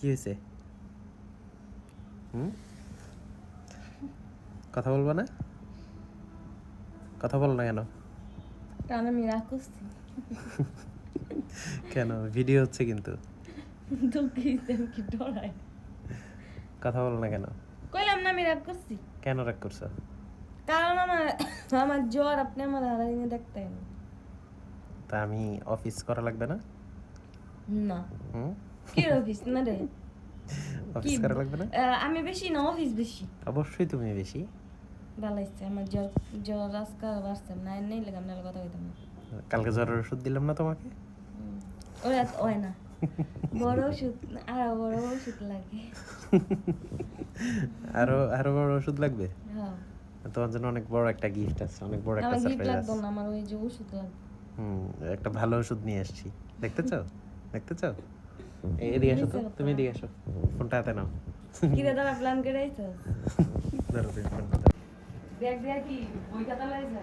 কি হয়েছে? কথা বলবো না? কথা বলো না কেন? কারণ আমি রাগ করছি। কেন? ভিডিও হচ্ছে কিন্তু। দুঃখিত, আমি কি ডরাই? কথা বলো না কেন? কইলাম না আমি রাগ করছি। কেন রাগ করছো? কারণ আমার জ্বর, আপনি আমার হারাইনে দেখতেন তা আমি অফিস করা লাগবে না? না। হুম? কি অফিস না রে? অফিস করা লাগবে না? আমি বেশি না, অফিস বেশি। অবশ্যই তুমি বেশি। ভালো হচ্ছে, আমার জ্বর আজকাল বাড়ছে না, নেই লাগে আপনার কথা কইতাম না। কালকে জ্বরের ওষুধ দিলাম না তোমাকে? ওরা তো হয় না, বড় ওষুধ আরো বড় ওষুধ লাগে। আরো আরো বড় ওষুধ লাগবে? হ্যাঁ, তোমার জন্য অনেক বড় একটা গিফট আছে, অনেক বড় একটা আমার গিফট সারপ্রাইজ লাগতো আছে। না, আমার ওই যে ওষুধ লাগবে। একটা ভালো ওষুধ নিয়ে আসছি। দেখতে চাও? দেখতে চাও? এদিকে আসো তো, তুমি এদিকে আসো। ফোনটা হাতে নাও। কি রে, তোরা প্ল্যান করে আইছো? ধরো তুমি ফোনটা ধরো। দেখ দেখ কি বই খাতা লাইছে,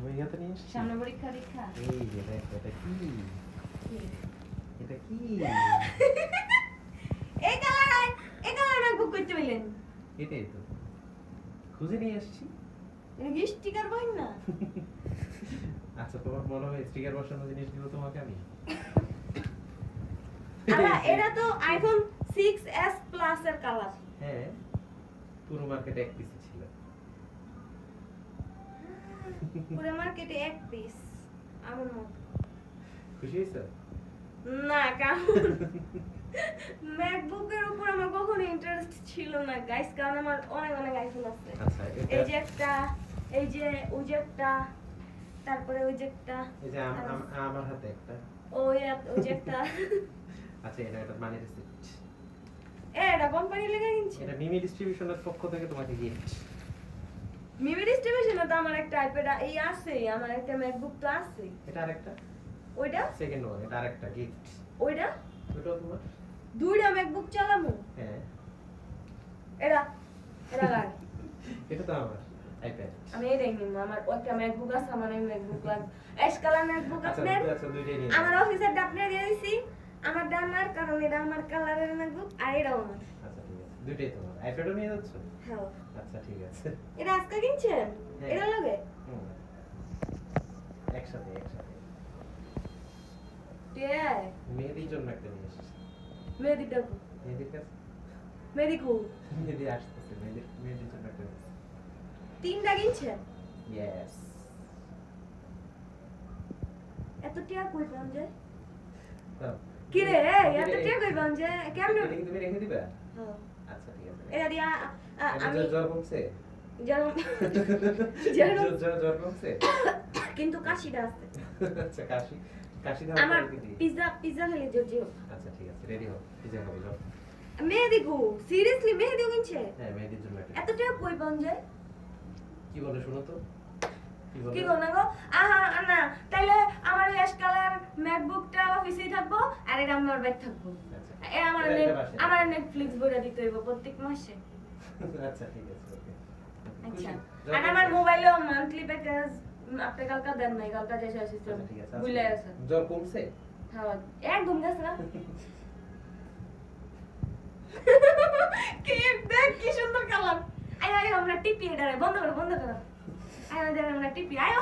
বই হাতে নিয়ে এসছি। সামনে পরীক্ষা দীক্ষা। এই যে দেখ, এটা কি? এটা কি? এই কালার বুক করতে বললেন? এটাই তো খুঁজে নিয়ে আসছি। এটা কি স্টিকার বই না? আচ্ছা, তোমার মনে হয় স্টিকার বসানো জিনিস দিব তোমাকে আমি? এটা তো আইফোন 6s প্লাস এর কালার। হ্যাঁ, পুরো মার্কেটে এক পিস ছিল। পুরো মার্কেটে এক পিস আমার মত। খুশি হয়েছো? না, কারণ ম্যাকবুকের উপর আমার কখনো ইন্টারেস্ট ছিল না গাইস, কারণ আমার অনেক অনেক আইফোন আছে। আচ্ছা, এই যে একটা, এই যে ওই যে একটা, তারপরে ওই যে একটা, এই যে আমার হাতে একটা। ওই যে একটা। আচ্ছা, এটা মানি রিসিপ্ট। এটা কোম্পানি লেগে কিনছে। এটা মিমি ডিস্ট্রিবিউশনের পক্ষ থেকে তোমাকে গিফট। মিমি ডিস্ট্রিবিউশনে তো আমার একটা আইপ্যাড এই আছে, আমার একটা ম্যাকবুক তো আছে। এটা আরেকটা, ওইটা সেকেন্ড ওয়ান, এটা আরেকটা গিফট। ওইটা ওটাও তোমার? দুইটা ম্যাকবুক চালামু। হ্যাঁ, এটা এটা লাগ। এটা তো আমার আইপ্যাড। আমি এটাই নিব, আমার একটা ম্যাকবুক আছে, আমার এই ম্যাকবুক লাগ। অ্যাশ কালার ম্যাকবুক আচ্ছা, আপনার, আচ্ছা, দুইটাই নিয়ে আমার অফিসের ডাবনে দিয়ে দিছি। আমার ডানার কারণ এটা আমার কালারের ম্যাকবুক, আর এটাও আমার। আচ্ছা, ঠিক আছে, দুইটাই তোমার। আইপ্যাডও নিয়ে যাচ্ছ? হ্যাঁ। আচ্ছা, ঠিক আছে। এটা আজকে কিনছেন? হ্যাঁ। এটা লাগে? হুম, একসাথে একসাথে। টিয়াই মেয়েদের জন্য একটা নিয়ে এসেছি। মেহেদি ডাকু, মেয়েদের কাছে মেহেদি কু মেয়েদের আসতেছে, মেয়েদের জন্য একটা নিয়ে এসেছি। তিনটা কিনছেন? ইয়েস। এত টিয়া কই পান যায়? দাও। কি রে, এত টিয়া কই পান যায়? কেমনে? এটা কি তুমি রেখে দিবা? হ্যাঁ। আচ্ছা, ঠিক আছে। এটা দিয়া আমি জ্বর কমছে? যেরকম জ্বর কমছে? কিন্তু কাশিটা আছে। আচ্ছা, কাশি দাও। আমার পিজ্জা খেলে জর্জিও। আচ্ছা, ঠিক আছে, রেডি হও, পিজ্জা খাবো যাও। মেহেদি কু সিরিয়াসলি মেহেদিও কিনছে? হ্যাঁ, মেয়েদের জন্য একটা। এত টিয়া কই পান যায়? কি বলে শুনো তো? কি গো না গো? আহা না, তাইলে আমার অ্যাশ কালার ম্যাকবুকটা অফিসেই থাকবো, আর এটা আমার ব্যাগ থাকবো। আচ্ছা, আমার নেটফ্লিক্স বইটা দিতে হইব প্রত্যেক মাসে। আচ্ছা, ঠিক আছে, ওকে। আচ্ছা, খুশি? আর আমার মোবাইলেও মান্থলি প্যাকেজ আপনি কালকা দেন নাই, কালকা যে শেষ হইছে। আচ্ছা, ঠিক আছে। ভুলে গেছে। জ্বর কমছে? হ্যাঁ, একদম গেছে না? কি দেখ কি সুন্দর কালার। আয় আয় আমরা টিপি, এটা বন্ধ করো। আয় আমরা টিপি, আয়।